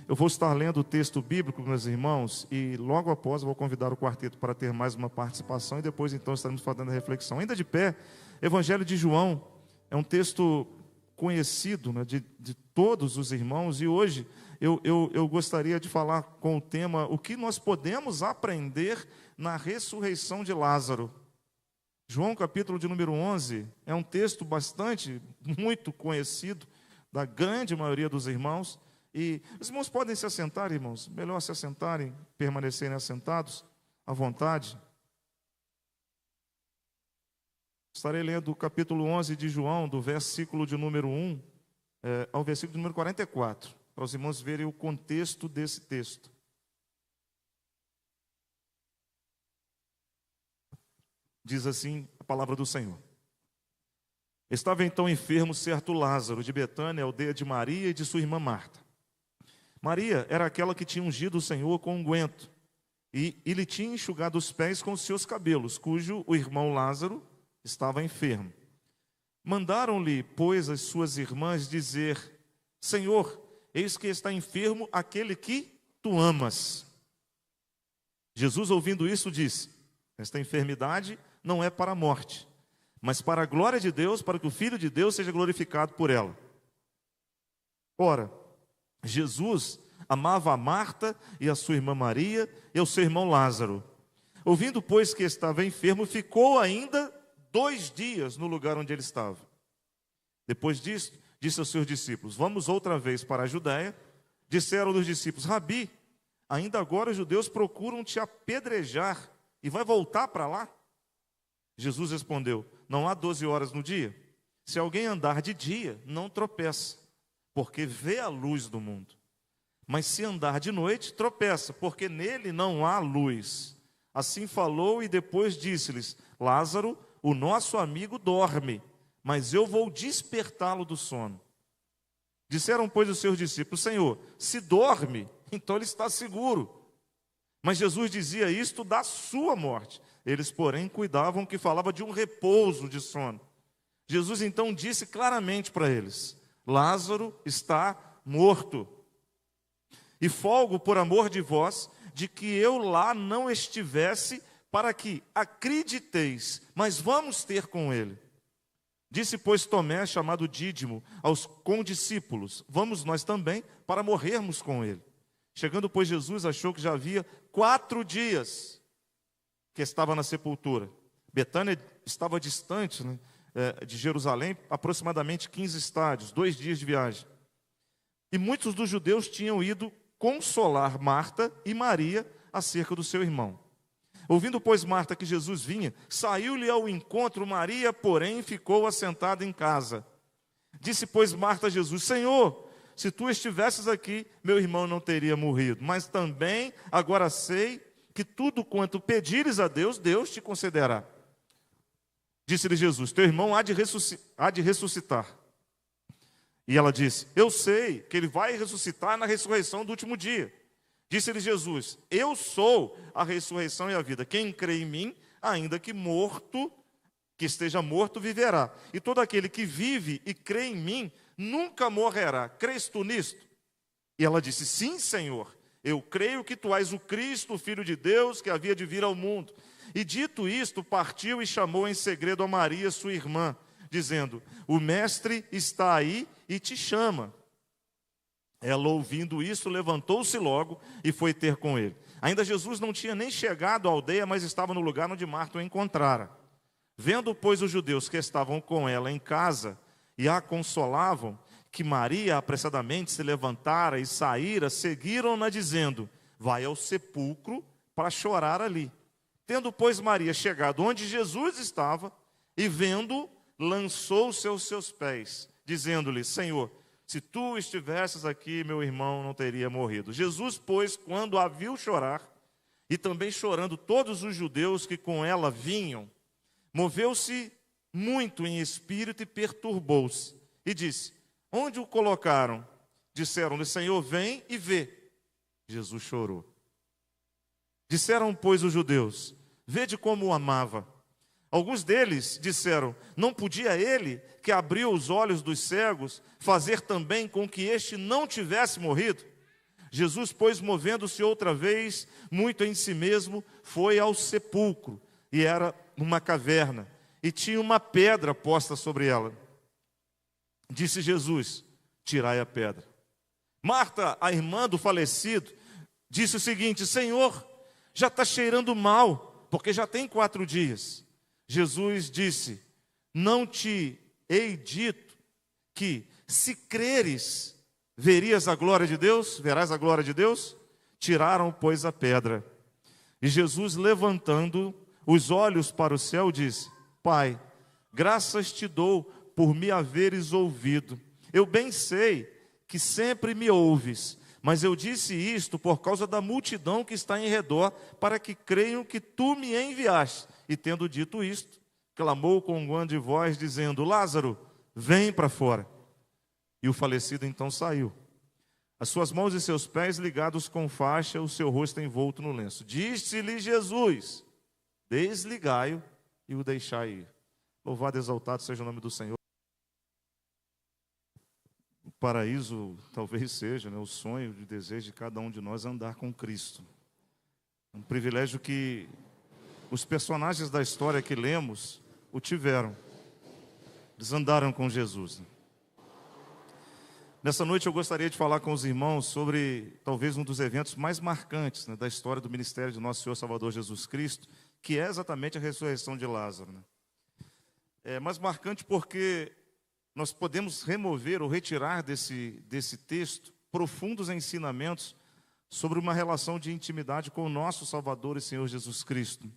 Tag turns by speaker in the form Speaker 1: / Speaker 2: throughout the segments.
Speaker 1: Eu vou estar lendo o texto bíblico, meus irmãos, e logo após eu vou convidar o quarteto para ter mais uma participação, e depois então estaremos fazendo a reflexão. Ainda de pé, Evangelho de João é um texto conhecido, né, de todos os irmãos, e hoje eu gostaria de falar com o tema: o que nós podemos aprender na ressurreição de Lázaro. João, capítulo de número 11, é um texto muito conhecido da grande maioria dos irmãos. E os irmãos podem se assentar, irmãos. Melhor se assentarem, permanecerem assentados à vontade. Estarei lendo o capítulo 11 de João, do versículo de número 1 ao versículo de número 44, para os irmãos verem o contexto desse texto. Diz assim a palavra do Senhor. Estava então enfermo certo Lázaro, de Betânia, aldeia de Maria e de sua irmã Marta. Maria era aquela que tinha ungido o Senhor com unguento e lhe tinha enxugado os pés com os seus cabelos, cujo o irmão Lázaro estava enfermo. Mandaram-lhe, pois, as suas irmãs dizer: Senhor, eis que está enfermo aquele que tu amas. Jesus, ouvindo isso, disse: esta enfermidade não é para a morte, mas para a glória de Deus, para que o Filho de Deus seja glorificado por ela. Ora, Jesus amava a Marta e a sua irmã Maria e o seu irmão Lázaro. Ouvindo, pois, que estava enfermo, ficou ainda 2 dias no lugar onde ele estava. Depois disso, disse aos seus discípulos: vamos outra vez para a Judéia. Disseram-lhe os discípulos: Rabi, ainda agora os judeus procuram te apedrejar e vai voltar para lá? Jesus respondeu: não há 12 horas no dia? Se alguém andar de dia, não tropeça, porque vê a luz do mundo. Mas se andar de noite, tropeça, porque nele não há luz. Assim falou e depois disse-lhes: Lázaro, o nosso amigo, dorme, mas eu vou despertá-lo do sono. Disseram, pois, os seus discípulos: Senhor, se dorme, então ele está seguro. Mas Jesus dizia isto da sua morte. Eles, porém, cuidavam que falava de um repouso de sono. Jesus então disse claramente para eles: Lázaro está morto. E folgo por amor de vós, de que eu lá não estivesse, para que acrediteis, mas vamos ter com ele. Disse, pois, Tomé, chamado Dídimo, aos condiscípulos: vamos nós também, para morrermos com ele. Chegando, pois, Jesus achou que já havia 4 dias que estava na sepultura. Betânia estava distante, né, de Jerusalém, aproximadamente 15 estádios, 2 dias de viagem. E muitos dos judeus tinham ido consolar Marta e Maria acerca do seu irmão. Ouvindo, pois, Marta que Jesus vinha, saiu-lhe ao encontro. Maria, porém, ficou assentada em casa. Disse, pois, Marta a Jesus: Senhor, se tu estivesses aqui, meu irmão não teria morrido. Mas também agora sei que tudo quanto pedires a Deus, Deus te concederá. Disse-lhe Jesus: teu irmão há de ressuscitar. E ela disse: eu sei que ele vai ressuscitar na ressurreição do último dia. Disse-lhe Jesus: eu sou a ressurreição e a vida. Quem crê em mim, ainda que esteja morto, viverá. E todo aquele que vive e crê em mim, nunca morrerá. Crês tu nisto? E ela disse: sim, Senhor. Eu creio que tu és o Cristo, o Filho de Deus, que havia de vir ao mundo. E dito isto, partiu e chamou em segredo a Maria, sua irmã, dizendo: o mestre está aí e te chama. Ela, ouvindo isso, levantou-se logo e foi ter com ele. Ainda Jesus não tinha nem chegado à aldeia, mas estava no lugar onde Marta o encontrara. Vendo, pois, os judeus que estavam com ela em casa e a consolavam, que Maria apressadamente se levantara e saíra, seguiram-na dizendo: vai ao sepulcro para chorar ali. Tendo, pois, Maria chegado onde Jesus estava, e vendo, lançou-se aos seus pés, dizendo-lhe: Senhor, se tu estivesses aqui, meu irmão não teria morrido. Jesus, pois, quando a viu chorar, e também chorando todos os judeus que com ela vinham, moveu-se muito em espírito e perturbou-se, e disse: onde o colocaram? Disseram-lhe: Senhor, vem e vê. Jesus chorou. Disseram, pois, os judeus: vede como o amava. Alguns deles disseram: não podia ele, que abriu os olhos dos cegos, fazer também com que este não tivesse morrido? Jesus, pois, movendo-se outra vez, muito em si mesmo, foi ao sepulcro, e era uma caverna, e tinha uma pedra posta sobre ela. Disse Jesus: tirai a pedra. Marta, a irmã do falecido, disse o seguinte: Senhor, já está cheirando mal, porque já tem 4 dias. Jesus disse: não te hei dito que, se creres, verias a glória de Deus? Verás a glória de Deus? Tiraram, pois, a pedra. E Jesus, levantando os olhos para o céu, disse: Pai, graças te dou por me haveres ouvido. Eu bem sei que sempre me ouves, mas eu disse isto por causa da multidão que está em redor, para que creiam que tu me enviaste. E tendo dito isto, clamou com grande voz, dizendo: Lázaro, vem para fora. E o falecido então saiu, as suas mãos e seus pés ligados com faixa, o seu rosto envolto no lenço. Disse-lhe Jesus: desligai-o e o deixai ir. Louvado e exaltado seja o nome do Senhor. O paraíso talvez seja, o sonho e o desejo de cada um de nós andar com Cristo. Um privilégio que os personagens da história que lemos o tiveram. Eles andaram com Jesus. Nessa noite eu gostaria de falar com os irmãos sobre talvez um dos eventos mais marcantes da história do ministério de nosso Senhor Salvador Jesus Cristo, que é exatamente a ressurreição de Lázaro. É mais marcante porque nós podemos remover ou retirar desse texto profundos ensinamentos sobre uma relação de intimidade com o nosso Salvador e Senhor Jesus Cristo.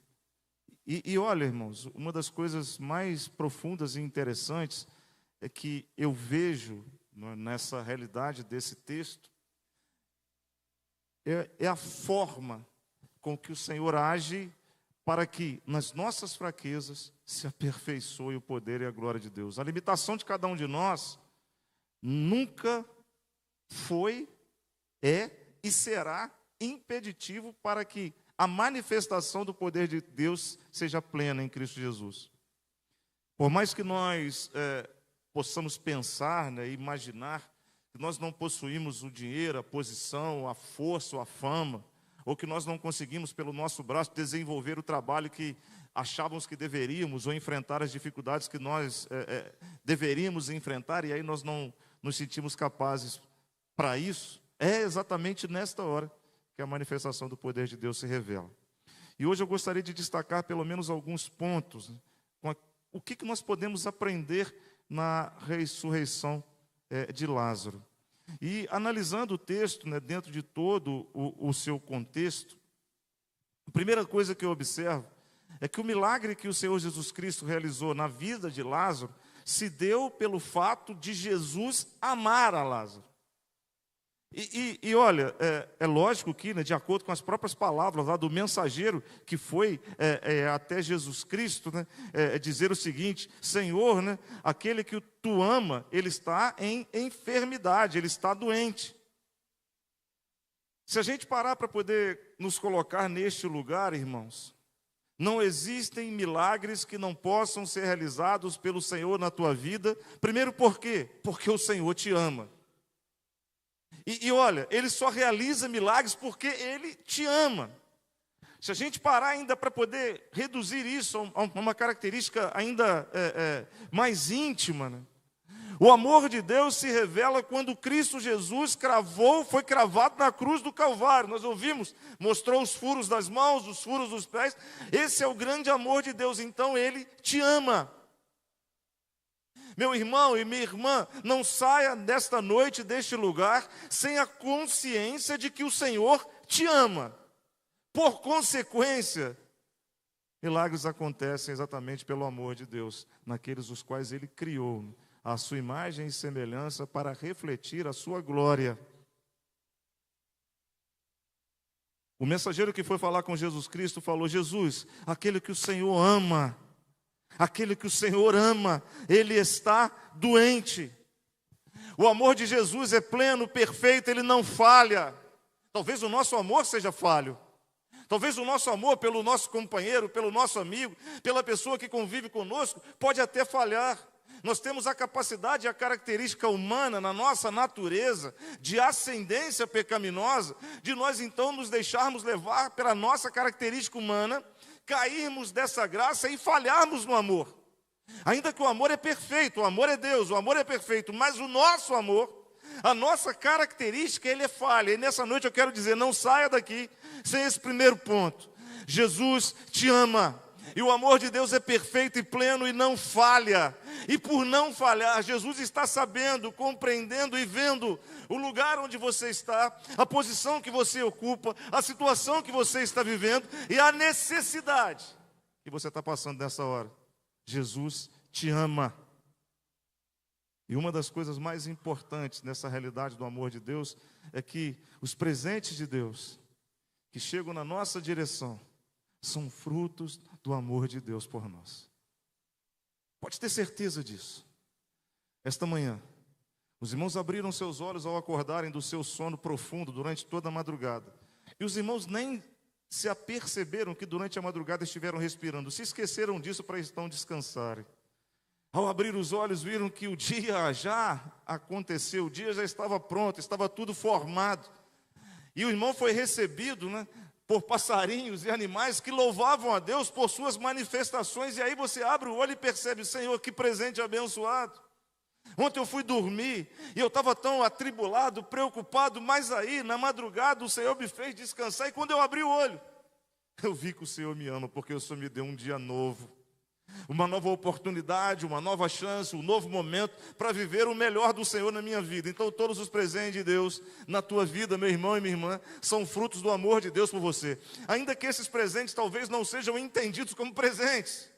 Speaker 1: E olha, irmãos, uma das coisas mais profundas e interessantes é que eu vejo nessa realidade desse texto é a forma com que o Senhor age para que nas nossas fraquezas se aperfeiçoe o poder e a glória de Deus. A limitação de cada um de nós nunca foi, é e será impeditivo para que a manifestação do poder de Deus seja plena em Cristo Jesus. Por mais que nós possamos pensar, imaginar que nós não possuímos o dinheiro, a posição, a força ou a fama, ou que nós não conseguimos pelo nosso braço desenvolver o trabalho que achávamos que deveríamos, ou enfrentar as dificuldades que nós deveríamos enfrentar, e aí nós não nos sentimos capazes para isso, é exatamente nesta hora que a manifestação do poder de Deus se revela. E hoje eu gostaria de destacar pelo menos alguns pontos, o que nós podemos aprender na ressurreição de Lázaro. E analisando o texto, dentro de todo o seu contexto, a primeira coisa que eu observo é que o milagre que o Senhor Jesus Cristo realizou na vida de Lázaro se deu pelo fato de Jesus amar a Lázaro. E olha, é lógico que, de acordo com as próprias palavras lá do mensageiro que foi até Jesus Cristo, dizer o seguinte: Senhor, aquele que tu ama, ele está em enfermidade, ele está doente. Se a gente parar para poder nos colocar neste lugar, irmãos, não existem milagres que não possam ser realizados pelo Senhor na tua vida. Primeiro, por quê? Porque o Senhor te ama. E olha, Ele só realiza milagres porque Ele te ama. Se a gente parar ainda para poder reduzir isso a uma característica ainda mais íntima, o amor de Deus se revela quando Cristo Jesus foi cravado na cruz do Calvário. Nós ouvimos, mostrou os furos das mãos, os furos dos pés. Esse é o grande amor de Deus, então Ele te ama. Meu irmão e minha irmã, não saia desta noite, deste lugar, sem a consciência de que o Senhor te ama. Por consequência, milagres acontecem exatamente pelo amor de Deus, naqueles os quais Ele criou a sua imagem e semelhança para refletir a sua glória. O mensageiro que foi falar com Jesus Cristo falou: Jesus, aquele que o Senhor ama, ele está doente. O amor de Jesus é pleno, perfeito, ele não falha. Talvez o nosso amor seja falho. Talvez o nosso amor pelo nosso companheiro, pelo nosso amigo, pela pessoa que convive conosco, pode até falhar. Nós temos a capacidade e a característica humana na nossa natureza de ascendência pecaminosa, de nós então nos deixarmos levar pela nossa característica humana, cairmos dessa graça e falharmos no amor. Ainda que o amor é perfeito, o amor é Deus, o amor é perfeito, mas o nosso amor, a nossa característica, ele é falha. E nessa noite eu quero dizer, não saia daqui sem esse primeiro ponto. Jesus te ama. E o amor de Deus é perfeito e pleno e não falha. E por não falhar, Jesus está sabendo, compreendendo e vendo o lugar onde você está, a posição que você ocupa, a situação que você está vivendo e a necessidade que você está passando nessa hora. Jesus te ama. E uma das coisas mais importantes nessa realidade do amor de Deus é que os presentes de Deus que chegam na nossa direção são frutos do amor de Deus por nós. Pode ter certeza disso. Esta manhã, os irmãos abriram seus olhos ao acordarem do seu sono profundo durante toda a madrugada. E os irmãos nem se aperceberam que durante a madrugada estiveram respirando. Se esqueceram disso para então descansarem. Ao abrir os olhos, viram que o dia já aconteceu, o dia já estava pronto, estava tudo formado. E o irmão foi recebido, por passarinhos e animais que louvavam a Deus por suas manifestações. E aí você abre o olho e percebe, Senhor, que presente abençoado. Ontem eu fui dormir e eu estava tão atribulado, preocupado, mas aí na madrugada o Senhor me fez descansar. E quando eu abri o olho, eu vi que o Senhor me ama, porque o Senhor me deu um dia novo. Uma nova oportunidade, uma nova chance, um novo momento para viver o melhor do Senhor na minha vida. Então todos os presentes de Deus na tua vida, meu irmão e minha irmã, são frutos do amor de Deus por você. Ainda que esses presentes talvez não sejam entendidos como presentes.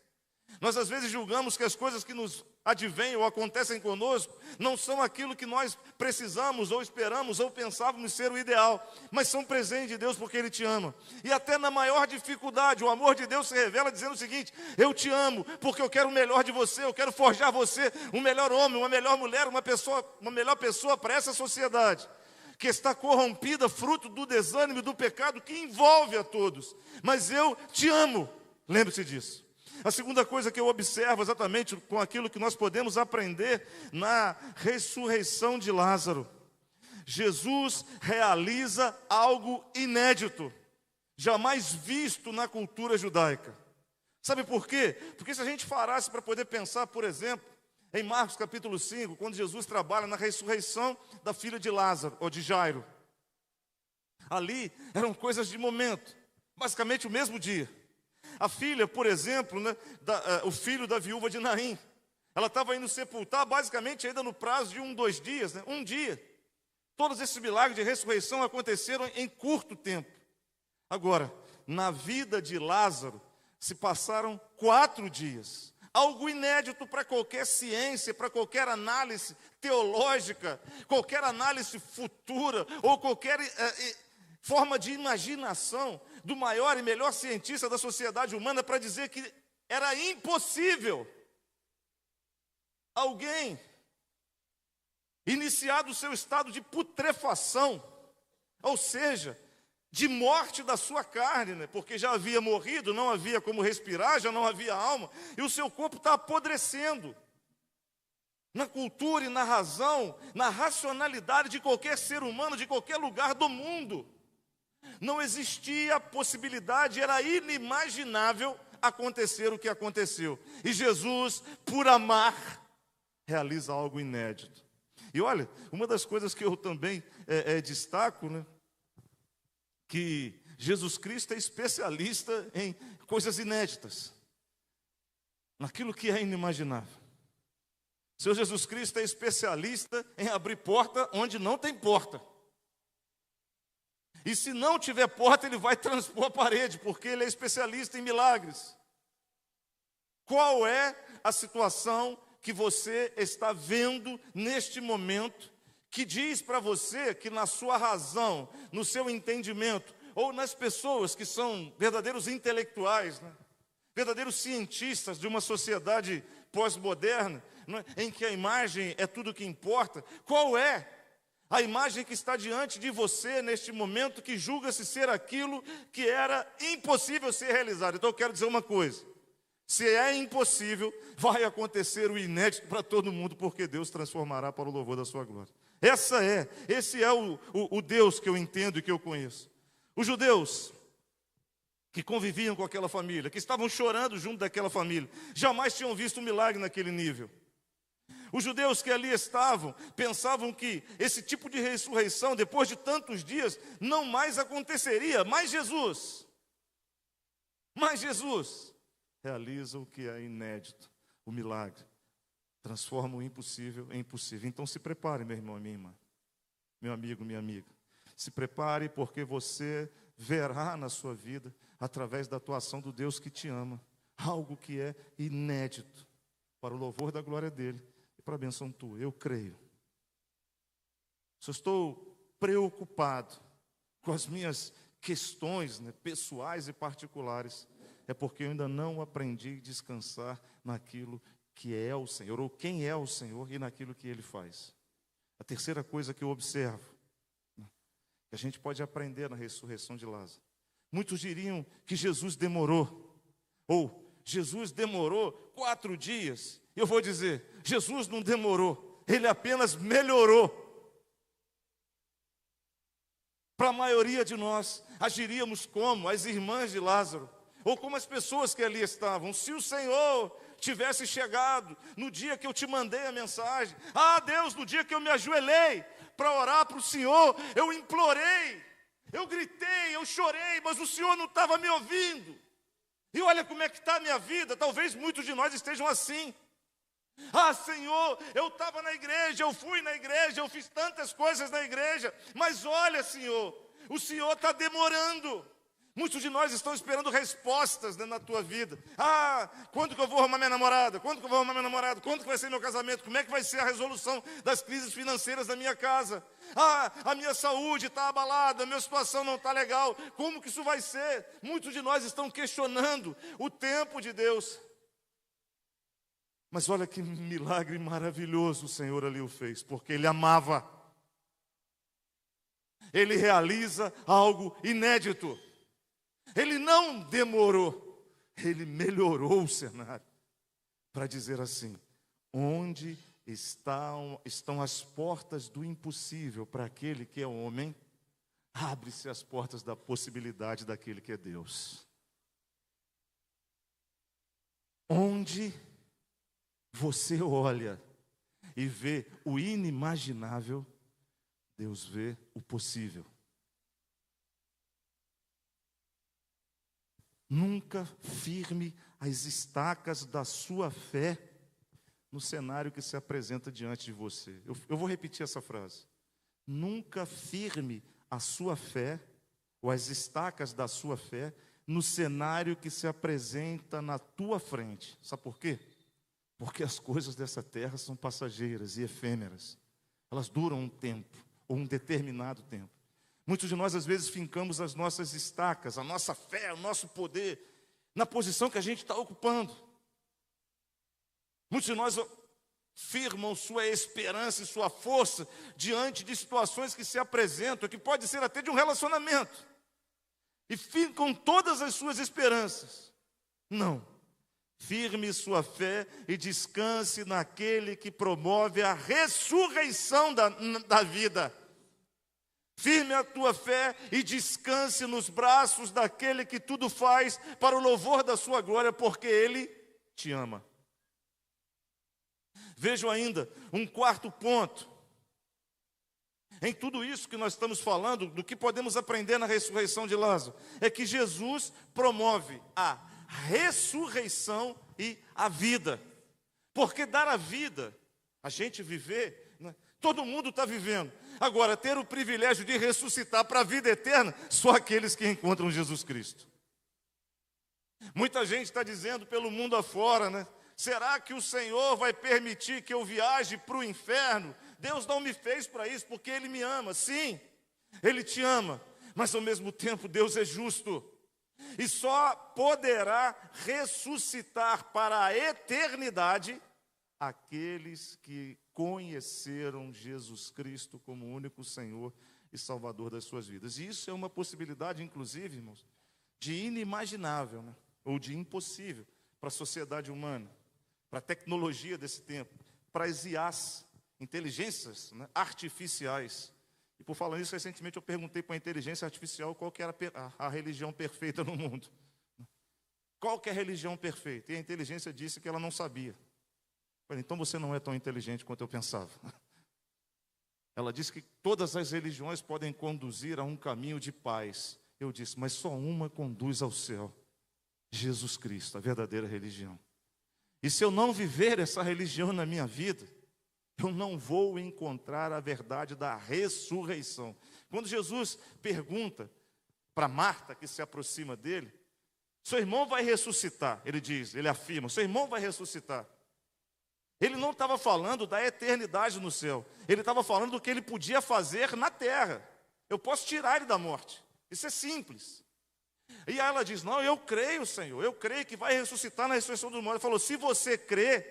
Speaker 1: Nós às vezes julgamos que as coisas que nos advêm ou acontecem conosco não são aquilo que nós precisamos ou esperamos ou pensávamos ser o ideal, mas são presentes de Deus porque Ele te ama. E até na maior dificuldade, o amor de Deus se revela dizendo o seguinte: eu te amo porque eu quero o melhor de você, eu quero forjar você um melhor homem, uma melhor mulher, uma melhor pessoa para essa sociedade que está corrompida, fruto do desânimo e do pecado que envolve a todos. Mas eu te amo, lembre-se disso. A segunda coisa que eu observo exatamente com aquilo que nós podemos aprender na ressurreição de Lázaro. Jesus realiza algo inédito, jamais visto na cultura judaica. Sabe por quê? Porque se a gente parasse para poder pensar, por exemplo, em Marcos capítulo 5, quando Jesus trabalha na ressurreição da filha de Lázaro, ou de Jairo. Ali eram coisas de momento, basicamente o mesmo dia. A filha, por exemplo, o filho da viúva de Naim, ela estava indo sepultar basicamente ainda no prazo de 2 dias, um dia. Todos esses milagres de ressurreição aconteceram em curto tempo. Agora, na vida de Lázaro, se passaram 4 dias. Algo inédito para qualquer ciência, para qualquer análise teológica, qualquer análise futura, ou qualquer forma de imaginação do maior e melhor cientista da sociedade humana para dizer que era impossível alguém iniciado o seu estado de putrefação, ou seja, de morte da sua carne, porque já havia morrido, não havia como respirar, já não havia alma, e o seu corpo está apodrecendo. Na cultura e na razão, na racionalidade de qualquer ser humano, de qualquer lugar do mundo, não existia a possibilidade, era inimaginável acontecer o que aconteceu. E Jesus, por amar, realiza algo inédito. E olha, uma das coisas que eu também destaco, que Jesus Cristo é especialista em coisas inéditas, naquilo que é inimaginável. O Senhor Jesus Cristo é especialista em abrir porta onde não tem porta. E se não tiver porta, Ele vai transpor a parede, porque Ele é especialista em milagres. Qual é a situação que você está vendo neste momento, que diz para você que na sua razão, no seu entendimento, ou nas pessoas que são verdadeiros intelectuais, verdadeiros cientistas de uma sociedade pós-moderna, em que a imagem é tudo que importa, qual é a imagem que está diante de você neste momento que julga-se ser aquilo que era impossível ser realizado? Então eu quero dizer uma coisa: Se é impossível, vai acontecer o inédito para todo mundo, porque Deus transformará para o louvor da sua glória. Esse é o Deus que eu entendo e que eu conheço. Os judeus que conviviam com aquela família, que estavam chorando junto daquela família, jamais tinham visto um milagre naquele nível. Os judeus que ali estavam, pensavam que esse tipo de ressurreição, depois de tantos dias, não mais aconteceria. Mas Jesus realiza o que é inédito, o milagre. Transforma o impossível em possível. Então se prepare, meu irmão e minha irmã, meu amigo, minha amiga. Se prepare, porque você verá na sua vida, através da atuação do Deus que te ama, algo que é inédito, para o louvor da glória dele e para a benção tua. Eu creio. Se eu estou preocupado com as minhas questões, pessoais e particulares, é porque eu ainda não aprendi a descansar naquilo que é o Senhor, ou quem é o Senhor, e naquilo que Ele faz. A terceira coisa que eu observo, que a gente pode aprender na ressurreição de Lázaro. Muitos diriam que Jesus demorou, ou Jesus demorou 4 dias. Eu vou dizer, Jesus não demorou, Ele apenas melhorou. Para a maioria de nós, agiríamos como as irmãs de Lázaro, ou como as pessoas que ali estavam. Se o Senhor tivesse chegado no dia que eu te mandei a mensagem, Deus, no dia que eu me ajoelhei para orar para o Senhor, eu implorei, eu gritei, eu chorei, mas o Senhor não estava me ouvindo. E olha como é que está a minha vida. Talvez muitos de nós estejam assim. Senhor, eu estava na igreja, eu fui na igreja, eu fiz tantas coisas na igreja, mas olha, Senhor, o Senhor está demorando. Muitos de nós estão esperando respostas na tua vida. Quando que eu vou arrumar minha namorada? Quando que eu vou arrumar meu namorado? Quando que vai ser meu casamento? Como é que vai ser a resolução das crises financeiras da minha casa? A minha saúde está abalada, a minha situação não está legal. Como que isso vai ser? Muitos de nós estão questionando o tempo de Deus. Mas olha que milagre maravilhoso o Senhor ali o fez, porque Ele amava. Ele realiza algo inédito. Ele não demorou, Ele melhorou o cenário, para dizer assim, onde estão as portas do impossível para aquele que é homem, abre-se as portas da possibilidade daquele que é Deus. Onde você olha e vê o inimaginável, Deus vê o possível. Nunca firme as estacas da sua fé no cenário que se apresenta diante de você. Eu vou repetir essa frase. Nunca firme a sua fé, ou as estacas da sua fé, no cenário que se apresenta na tua frente. Sabe por quê? Porque as coisas dessa terra são passageiras e efêmeras. Elas duram um tempo, ou um determinado tempo. Muitos de nós, às vezes, fincamos as nossas estacas, a nossa fé, o nosso poder, na posição que a gente está ocupando. Muitos de nós firmam sua esperança e sua força diante de situações que se apresentam, que pode ser até de um relacionamento, e fincam todas as suas esperanças. Não. Firme sua fé e descanse naquele que promove a ressurreição da vida. Firme a tua fé e descanse nos braços daquele que tudo faz para o louvor da sua glória, porque Ele te ama. Vejo ainda um quarto ponto. Em tudo isso que nós estamos falando, do que podemos aprender na ressurreição de Lázaro, é que Jesus promove a ressurreição e a vida. Porque dar a vida, a gente viver, todo mundo está vivendo. Agora, ter o privilégio de ressuscitar para a vida eterna, só aqueles que encontram Jesus Cristo. Muita gente está dizendo pelo mundo afora, será que o Senhor vai permitir que eu viaje para o inferno? Deus não me fez para isso, porque Ele me ama. Sim, Ele te ama, mas ao mesmo tempo Deus é justo. E só poderá ressuscitar para a eternidade aqueles que conheceram Jesus Cristo como o único Senhor e Salvador das suas vidas. E isso é uma possibilidade, inclusive, irmãos, de inimaginável, ou de impossível para a sociedade humana, para a tecnologia desse tempo, para as IAs, inteligências, né, artificiais. E por falar nisso, recentemente eu perguntei para a inteligência artificial qual que era a religião perfeita no mundo. Qual que é a religião perfeita? E a inteligência disse que ela não sabia. Eu falei, então você não é tão inteligente quanto eu pensava. Ela disse que todas as religiões podem conduzir a um caminho de paz. Eu disse, mas só uma conduz ao céu. Jesus Cristo, a verdadeira religião. E se eu não viver essa religião na minha vida, eu não vou encontrar a verdade da ressurreição. Quando Jesus pergunta para Marta, que se aproxima dele, seu irmão vai ressuscitar, ele diz, ele afirma, seu irmão vai ressuscitar. Ele não estava falando da eternidade no céu, ele estava falando do que ele podia fazer na terra. Eu posso tirar ele da morte, isso é simples. E aí ela diz, não, eu creio, Senhor, eu creio que vai ressuscitar na ressurreição dos mortos. Ele falou, se você crê,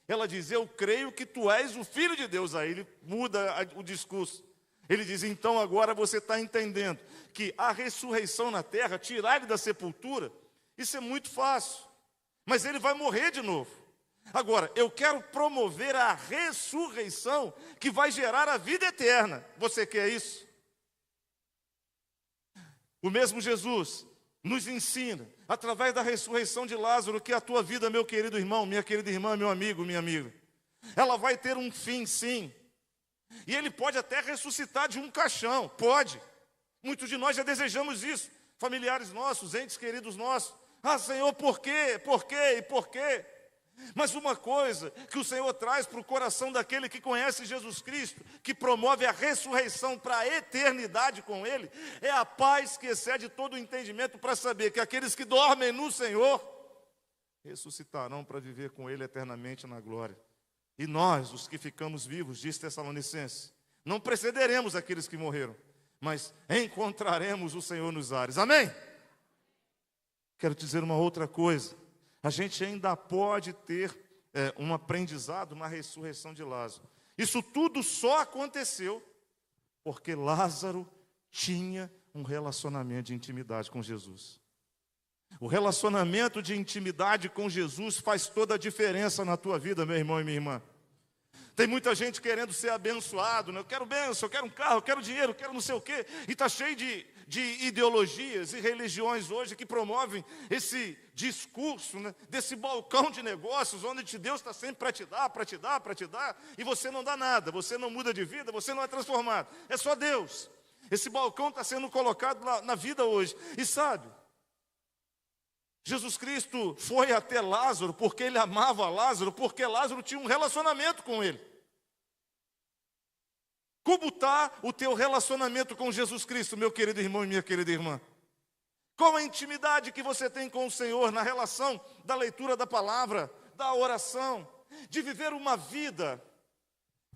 Speaker 1: ela diz, eu creio que tu és o Filho de Deus. Aí ele muda o discurso. Ele diz, então agora você está entendendo que a ressurreição na terra, tirar ele da sepultura, isso é muito fácil. Mas ele vai morrer de novo. Agora, eu quero promover a ressurreição que vai gerar a vida eterna. Você quer isso? O mesmo Jesus nos ensina, através da ressurreição de Lázaro, que a tua vida, meu querido irmão, minha querida irmã, meu amigo, minha amiga, ela vai ter um fim, sim. E ele pode até ressuscitar de um caixão, pode. Muitos de nós já desejamos isso, familiares nossos, entes queridos nossos. Ah, Senhor, por quê? Por quê? E por quê? Mas uma coisa que o Senhor traz para o coração daquele que conhece Jesus Cristo, que promove a ressurreição para a eternidade com Ele, é a paz que excede todo o entendimento, para saber que aqueles que dormem no Senhor ressuscitarão para viver com Ele eternamente na glória. E nós, os que ficamos vivos, diz Tessalonicenses, não precederemos aqueles que morreram, mas encontraremos o Senhor nos ares. Amém? Quero dizer uma outra coisa. A gente ainda pode ter um aprendizado na ressurreição de Lázaro. Isso tudo só aconteceu porque Lázaro tinha um relacionamento de intimidade com Jesus. O relacionamento de intimidade com Jesus faz toda a diferença na tua vida, meu irmão e minha irmã. Tem muita gente querendo ser abençoado, né? Eu quero bênção, eu quero um carro, eu quero dinheiro, eu quero não sei o quê. E está cheio de ideologias e religiões hoje que promovem esse discurso, né? Desse balcão de negócios, onde Deus está sempre para te dar, para te dar, para te dar, e você não dá nada, você não muda de vida, você não é transformado. É só Deus. Esse balcão está sendo colocado na vida hoje. E sabe, Jesus Cristo foi até Lázaro porque ele amava Lázaro, porque Lázaro tinha um relacionamento com ele. Como está o teu relacionamento com Jesus Cristo, meu querido irmão e minha querida irmã? Qual a intimidade que você tem com o Senhor na relação da leitura da palavra, da oração, de viver uma vida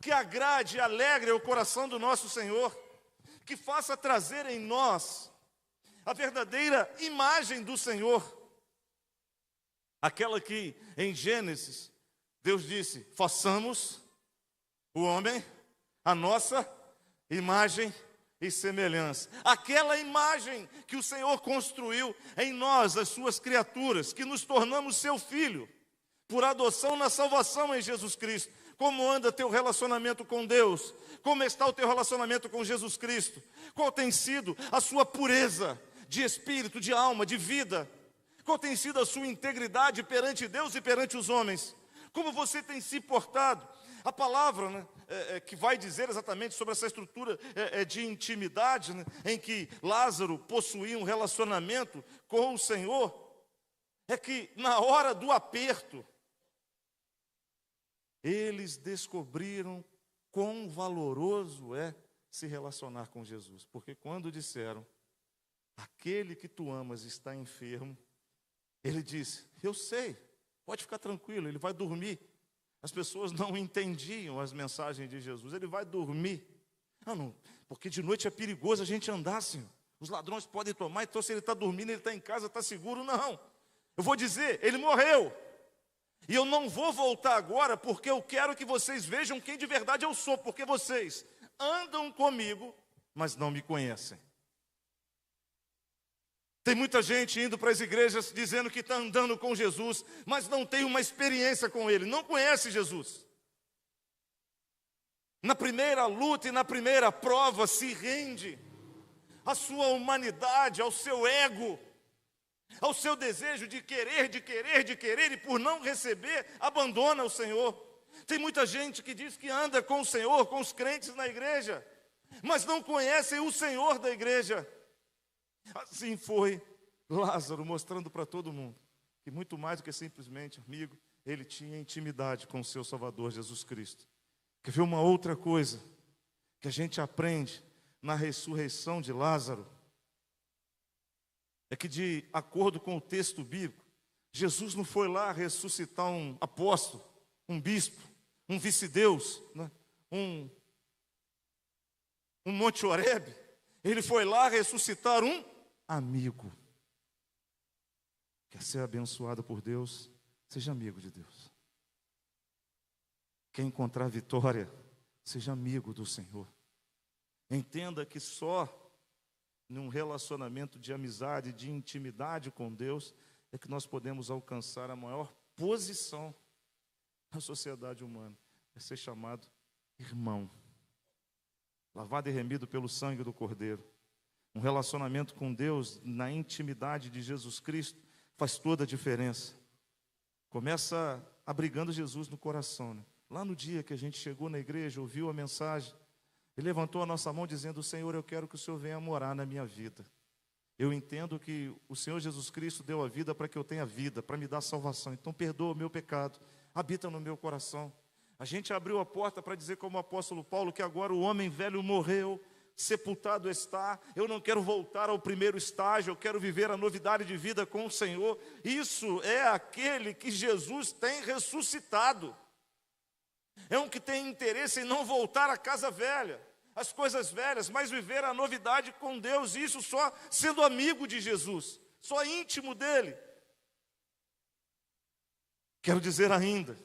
Speaker 1: que agrade e alegre o coração do nosso Senhor, que faça trazer em nós a verdadeira imagem do Senhor? Aquela que em Gênesis Deus disse, façamos o homem a nossa imagem e semelhança. Aquela imagem que o Senhor construiu em nós, as suas criaturas, que nos tornamos seu filho, por adoção na salvação em Jesus Cristo. Como anda teu relacionamento com Deus? Como está o teu relacionamento com Jesus Cristo? Qual tem sido a sua pureza de espírito, de alma, de vida? Qual tem sido a sua integridade perante Deus e perante os homens? Como você tem se portado? A palavra, né, que vai dizer exatamente sobre essa estrutura de intimidade, né, em que Lázaro possuía um relacionamento com o Senhor, é que na hora do aperto, eles descobriram quão valoroso é se relacionar com Jesus. Porque quando disseram, aquele que tu amas está enfermo, ele disse, eu sei, pode ficar tranquilo, ele vai dormir. As pessoas não entendiam as mensagens de Jesus, ele vai dormir. Não, porque de noite é perigoso a gente andar, Senhor. Os ladrões podem tomar, então se ele está dormindo, ele está em casa, está seguro. Não, eu vou dizer, ele morreu. E eu não vou voltar agora, porque eu quero que vocês vejam quem de verdade eu sou. Porque vocês andam comigo, mas não me conhecem. Tem muita gente indo para as igrejas dizendo que está andando com Jesus, mas não tem uma experiência com Ele, não conhece Jesus. Na primeira luta e na primeira prova se rende à sua humanidade, ao seu ego, ao seu desejo de querer, e por não receber, abandona o Senhor. Tem muita gente que diz que anda com o Senhor, com os crentes na igreja, mas não conhecem o Senhor da igreja. Assim foi Lázaro, mostrando para todo mundo que muito mais do que simplesmente amigo, ele tinha intimidade com o seu Salvador Jesus Cristo. Quer ver uma outra coisa que a gente aprende na ressurreição de Lázaro? É que, de acordo com o texto bíblico, Jesus não foi lá ressuscitar um apóstolo, um bispo, um vice-deus, né? um Monte Oreb. Ele foi lá ressuscitar um amigo. Quer ser abençoado por Deus? Seja amigo de Deus. Quer encontrar vitória? Seja amigo do Senhor. Entenda que só num relacionamento de amizade, de intimidade com Deus, é que nós podemos alcançar a maior posição na sociedade humana. É ser chamado irmão. Lavado e remido pelo sangue do Cordeiro. Um relacionamento com Deus na intimidade de Jesus Cristo faz toda a diferença. Começa abrigando Jesus no coração, né? Lá no dia que a gente chegou na igreja, ouviu a mensagem, ele levantou a nossa mão dizendo: Senhor, eu quero que o Senhor venha morar na minha vida. Eu entendo que o Senhor Jesus Cristo deu a vida para que eu tenha vida, para me dar salvação. Então perdoa o meu pecado, habita no meu coração. A gente abriu a porta para dizer, como o apóstolo Paulo, que agora o homem velho morreu, sepultado está. Eu não quero voltar ao primeiro estágio, eu quero viver a novidade de vida com o Senhor. Isso é aquele que Jesus tem ressuscitado. É um que tem interesse em não voltar à casa velha, às coisas velhas, mas viver a novidade com Deus. Isso só sendo amigo de Jesus, só íntimo dele. Quero dizer ainda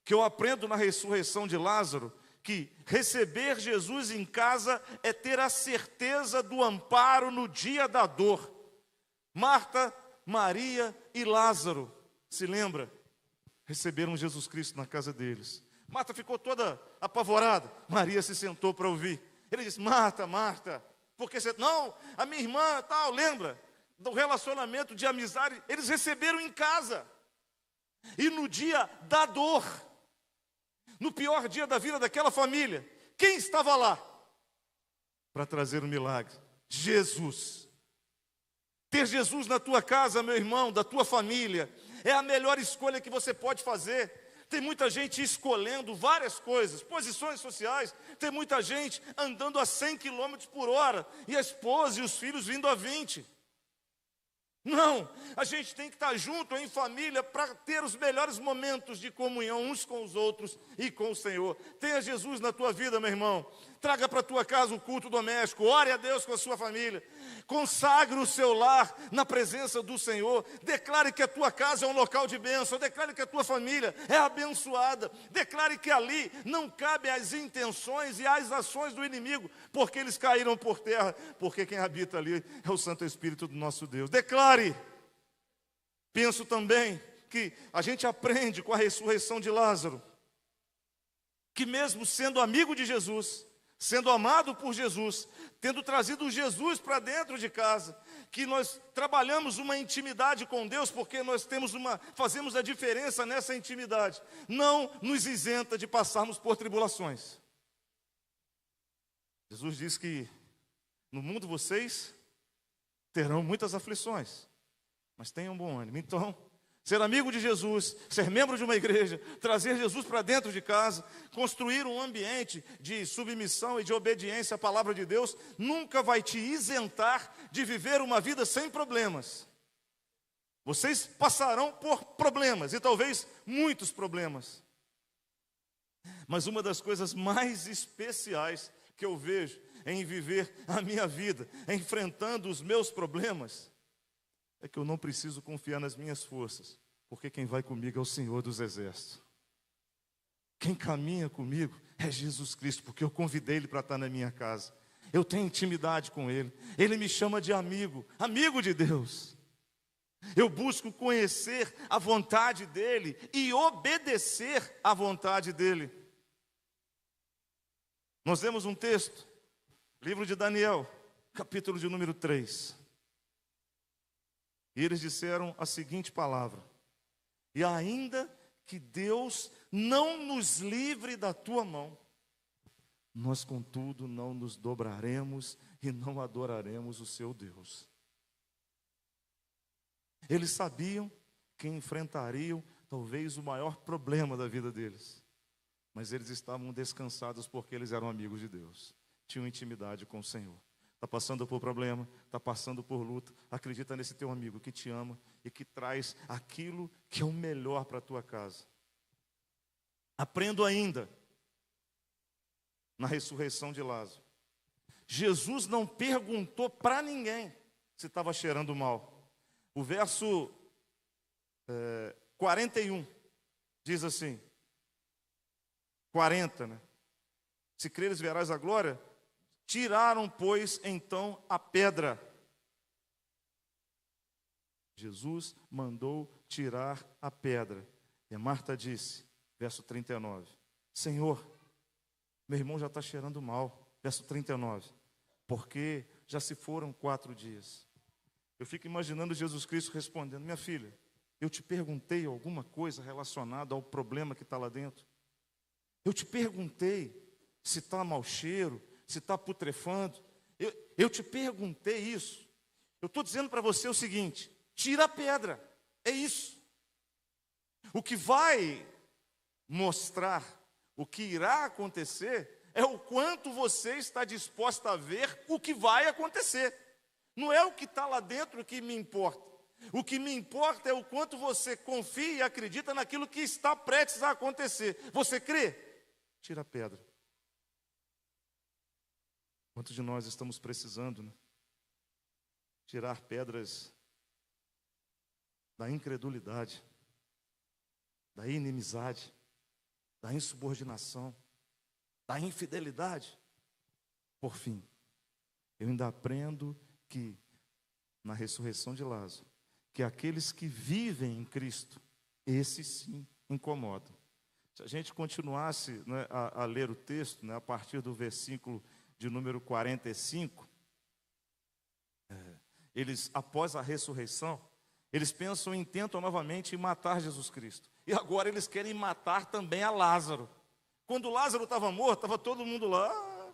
Speaker 1: que eu aprendo na ressurreição de Lázaro que receber Jesus em casa é ter a certeza do amparo no dia da dor. Marta, Maria e Lázaro, se lembra? Receberam Jesus Cristo na casa deles. Marta ficou toda apavorada. Maria se sentou para ouvir. Ele disse: Marta, Marta, porque você... Não, a minha irmã, tal, lembra? Do relacionamento de amizade, eles receberam em casa. E no dia da dor, no pior dia da vida daquela família, quem estava lá para trazer um milagre? Jesus. Ter Jesus na tua casa, meu irmão, da tua família, é a melhor escolha que você pode fazer. Tem muita gente escolhendo várias coisas, posições sociais. Tem muita gente andando a 100 km por hora e a esposa e os filhos vindo a 20. Não, a gente tem que estar junto em família para ter os melhores momentos de comunhão uns com os outros e com o Senhor. Tenha Jesus na tua vida, meu irmão. Traga para a tua casa o culto doméstico, ore a Deus com a sua família. Consagre o seu lar na presença do Senhor. Declare que a tua casa é um local de bênção. Declare que a tua família é abençoada. Declare que ali não cabem as intenções e as ações do inimigo, porque eles caíram por terra, porque quem habita ali é o Santo Espírito do nosso Deus. Declare. Penso também que a gente aprende com a ressurreição de Lázaro, que mesmo sendo amigo de Jesus, sendo amado por Jesus, tendo trazido Jesus para dentro de casa, que nós trabalhamos uma intimidade com Deus, porque nós fazemos a diferença nessa intimidade, não nos isenta de passarmos por tribulações. Jesus diz que no mundo vocês terão muitas aflições, mas tenham bom ânimo. Então, ser amigo de Jesus, ser membro de uma igreja, trazer Jesus para dentro de casa, construir um ambiente de submissão e de obediência à palavra de Deus, nunca vai te isentar de viver uma vida sem problemas. Vocês passarão por problemas, e talvez muitos problemas. Mas uma das coisas mais especiais que eu vejo em viver a minha vida, enfrentando os meus problemas, é que eu não preciso confiar nas minhas forças, porque quem vai comigo é o Senhor dos Exércitos. Quem caminha comigo é Jesus Cristo, porque eu convidei Ele para estar na minha casa. Eu tenho intimidade com Ele. Ele me chama de amigo, amigo de Deus. Eu busco conhecer a vontade dEle e obedecer à vontade dEle. Nós lemos um texto, livro de Daniel, capítulo de número 3. E eles disseram a seguinte palavra: e ainda que Deus não nos livre da tua mão, nós, contudo, não nos dobraremos e não adoraremos o seu Deus. Eles sabiam que enfrentariam talvez o maior problema da vida deles, mas eles estavam descansados porque eles eram amigos de Deus, tinham intimidade com o Senhor. Está passando por problema, está passando por luta, acredita nesse teu amigo que te ama e que traz aquilo que é o melhor para a tua casa. Aprendo ainda na ressurreição de Lázaro. Jesus não perguntou para ninguém se estava cheirando mal. O verso 41 diz assim, 40, né? Se creres verás a glória. Tiraram, pois, então a pedra. Jesus mandou tirar a pedra. E Marta disse, verso 39, Senhor, meu irmão já está cheirando mal. Verso 39, porque já se foram 4 dias. Eu fico imaginando Jesus Cristo respondendo, minha filha, eu te perguntei alguma coisa relacionada ao problema que está lá dentro? Eu te perguntei se está mau cheiro, se está putrefando. Eu te perguntei isso. Eu estou dizendo para você o seguinte, tira a pedra, é isso. O que vai mostrar, o que irá acontecer, é o quanto você está disposto a ver o que vai acontecer. Não é o que está lá dentro que me importa. O que me importa é o quanto você confia e acredita naquilo que está prestes a acontecer. Você crê? Tira a pedra. Quantos de nós estamos precisando, né? Tirar pedras da incredulidade, da inimizade, da insubordinação, da infidelidade. Por fim, eu ainda aprendo que, na ressurreição de Lázaro, que aqueles que vivem em Cristo, esses sim incomodam. Se a gente continuasse, né, a ler o texto, né, a partir do versículo de número 45, eles, após a ressurreição, eles pensam e tentam novamente em matar Jesus Cristo. E agora eles querem matar também a Lázaro. Quando Lázaro estava morto, estava todo mundo lá.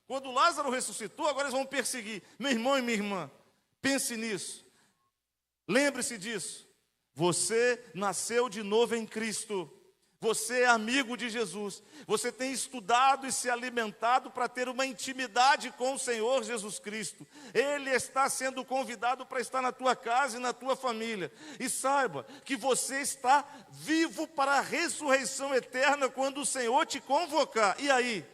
Speaker 1: Quando Lázaro ressuscitou, agora eles vão perseguir. Meu irmão e minha irmã, pense nisso. Lembre-se disso. Você nasceu de novo em Cristo. Você é amigo de Jesus. Você tem estudado e se alimentado para ter uma intimidade com o Senhor Jesus Cristo. Ele está sendo convidado para estar na tua casa e na tua família. E saiba que você está vivo para a ressurreição eterna quando o Senhor te convocar. E aí?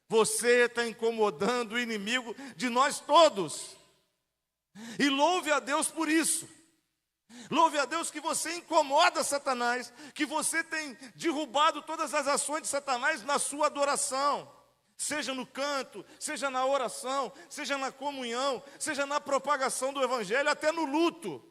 Speaker 1: Você está incomodando o inimigo de nós todos. E louve a Deus por isso. Louve a Deus que você incomoda Satanás, que você tem derrubado todas as ações de Satanás na sua adoração, seja no canto, seja na oração, seja na comunhão, seja na propagação do Evangelho, até no luto.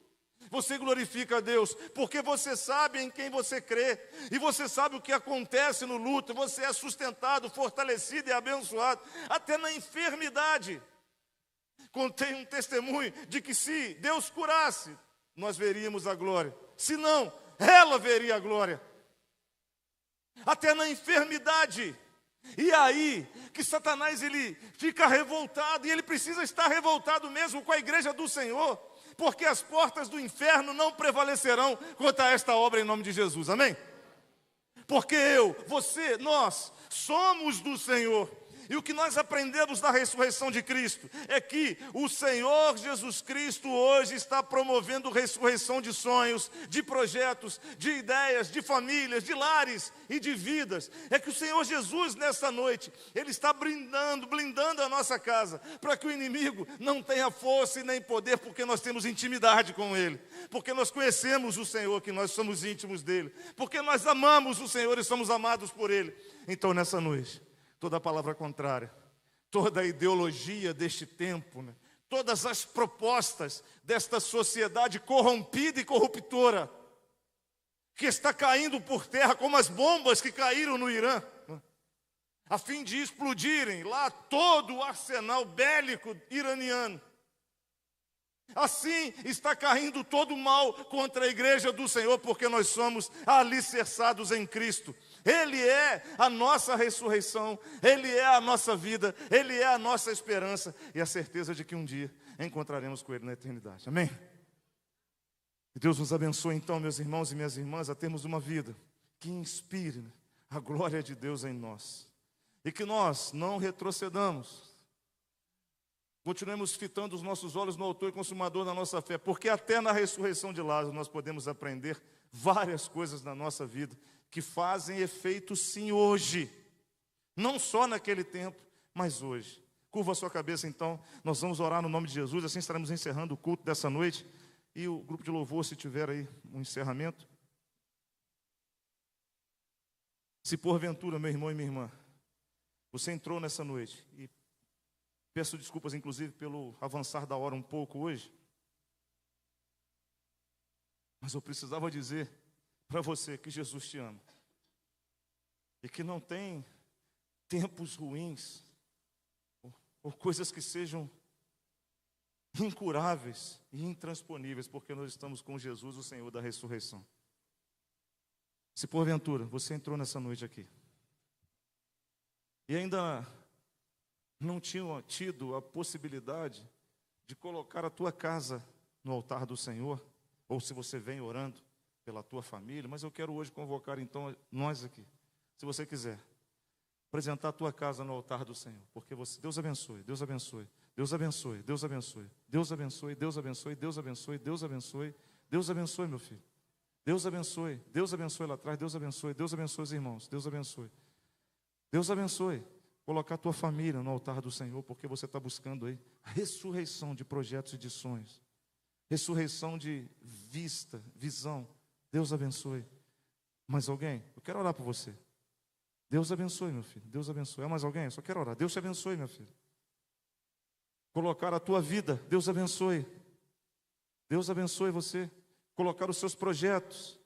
Speaker 1: Você glorifica a Deus, porque você sabe em quem você crê, e você sabe o que acontece no luto, você é sustentado, fortalecido e abençoado, até na enfermidade. Contei um testemunho de que se Deus curasse, nós veríamos a glória. Se não, ela veria a glória. Até na enfermidade. E aí que Satanás ele fica revoltado, e ele precisa estar revoltado mesmo com a igreja do Senhor, porque as portas do inferno não prevalecerão contra esta obra em nome de Jesus, amém? Porque eu, você, nós somos do Senhor. E o que nós aprendemos da ressurreição de Cristo é que o Senhor Jesus Cristo hoje está promovendo ressurreição de sonhos, de projetos, de ideias, de famílias, de lares e de vidas. É que o Senhor Jesus nessa noite, Ele está blindando a nossa casa, para que o inimigo não tenha força e nem poder, porque nós temos intimidade com Ele, porque nós conhecemos o Senhor, que nós somos íntimos dEle, porque nós amamos o Senhor e somos amados por Ele. Então nessa noite, toda palavra contrária, toda a ideologia deste tempo, né? Todas as propostas desta sociedade corrompida e corruptora, que está caindo por terra como as bombas que caíram no Irã, né? A fim de explodirem lá todo o arsenal bélico iraniano. Assim está caindo todo o mal contra a igreja do Senhor, porque nós somos alicerçados em Cristo. Ele é a nossa ressurreição, Ele é a nossa vida, Ele é a nossa esperança e a certeza de que um dia encontraremos com Ele na eternidade. Amém? Que Deus nos abençoe então, meus irmãos e minhas irmãs, a termos uma vida que inspire a glória de Deus em nós. E que nós não retrocedamos. Continuemos fitando os nossos olhos no autor e consumador da nossa fé, porque até na ressurreição de Lázaro nós podemos aprender várias coisas na nossa vida que fazem efeito sim hoje, não só naquele tempo, mas hoje. Curva a sua cabeça então, nós vamos orar no nome de Jesus, assim estaremos encerrando o culto dessa noite, e o grupo de louvor, se tiver aí um encerramento. Se porventura, meu irmão e minha irmã, você entrou nessa noite, e peço desculpas, inclusive, pelo avançar da hora um pouco hoje. Mas eu precisava dizer para você que Jesus te ama. E que não tem tempos ruins, ou coisas que sejam incuráveis e intransponíveis, porque nós estamos com Jesus, o Senhor da ressurreição. Se porventura você entrou nessa noite aqui, e ainda não tinha tido a possibilidade de colocar a tua casa no altar do Senhor, ou se você vem orando pela tua família, mas eu quero hoje convocar então nós aqui, se você quiser, apresentar a tua casa no altar do Senhor, porque você, Deus abençoe, Deus abençoe, Deus abençoe, Deus abençoe, Deus abençoe, Deus abençoe, Deus abençoe, Deus abençoe, Deus abençoe, meu filho, Deus abençoe lá atrás, Deus abençoe os irmãos, Deus abençoe, colocar a tua família no altar do Senhor, porque você está buscando aí a ressurreição de projetos e de sonhos, ressurreição de visão. Deus abençoe. Mais alguém? Eu quero orar por você. Deus abençoe, meu filho. Deus abençoe. Mais alguém? Eu só quero orar. Deus te abençoe, meu filho. Colocar a tua vida. Deus abençoe. Deus abençoe você. Colocar os seus projetos.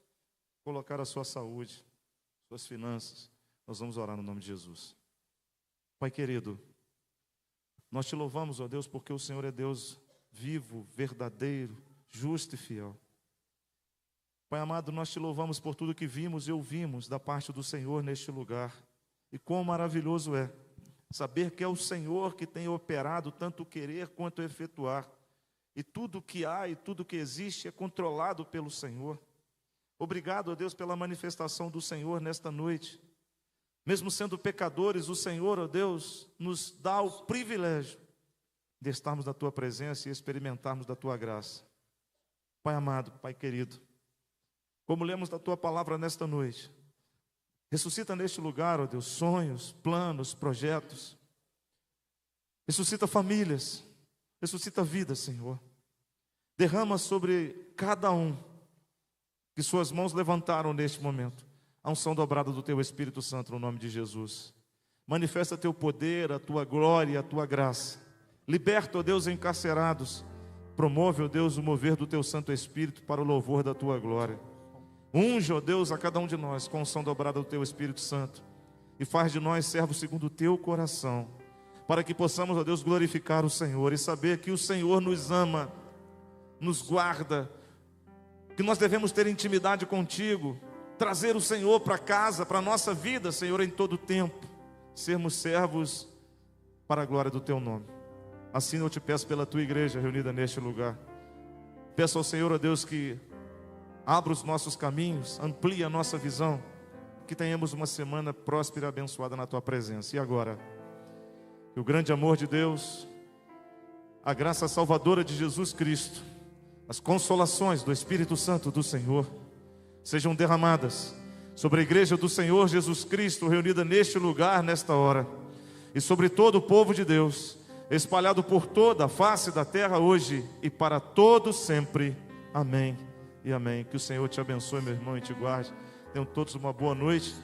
Speaker 1: Colocar a sua saúde, suas finanças. Nós vamos orar no nome de Jesus. Pai querido, nós te louvamos, ó Deus, porque o Senhor é Deus vivo, verdadeiro, justo e fiel. Pai amado, nós te louvamos por tudo que vimos e ouvimos da parte do Senhor neste lugar. E quão maravilhoso é saber que é o Senhor que tem operado tanto o querer quanto o efetuar. E tudo que há e tudo que existe é controlado pelo Senhor. Obrigado, ó Deus, pela manifestação do Senhor nesta noite. Mesmo sendo pecadores, o Senhor, ó Deus, nos dá o privilégio de estarmos na Tua presença e experimentarmos da Tua graça. Pai amado, Pai querido, como lemos da Tua palavra nesta noite, ressuscita neste lugar, ó Deus, sonhos, planos, projetos. Ressuscita famílias, ressuscita vidas, Senhor. Derrama sobre cada um que suas mãos levantaram neste momento a unção dobrada do Teu Espírito Santo no nome de Jesus. Manifesta Teu poder, a Tua glória e a Tua graça. Liberta, ó Deus, encarcerados. Promove, ó Deus, o mover do Teu Santo Espírito para o louvor da Tua glória. Unge, ó Deus, a cada um de nós com a unção dobrada do Teu Espírito Santo. E faz de nós servos segundo o Teu coração. Para que possamos, ó Deus, glorificar o Senhor e saber que o Senhor nos ama, nos guarda, que nós devemos ter intimidade contigo, trazer o Senhor para casa, para a nossa vida, Senhor, em todo o tempo, sermos servos para a glória do Teu nome. Assim eu te peço pela Tua igreja reunida neste lugar. Peço ao Senhor, ó Deus, que abra os nossos caminhos, amplie a nossa visão, que tenhamos uma semana próspera e abençoada na Tua presença. E agora, que o grande amor de Deus, a graça salvadora de Jesus Cristo, as consolações do Espírito Santo do Senhor, sejam derramadas sobre a igreja do Senhor Jesus Cristo, reunida neste lugar, nesta hora, e sobre todo o povo de Deus, espalhado por toda a face da terra hoje e para todos sempre. Amém e amém. Que o Senhor te abençoe, meu irmão, e te guarde. Tenham todos uma boa noite.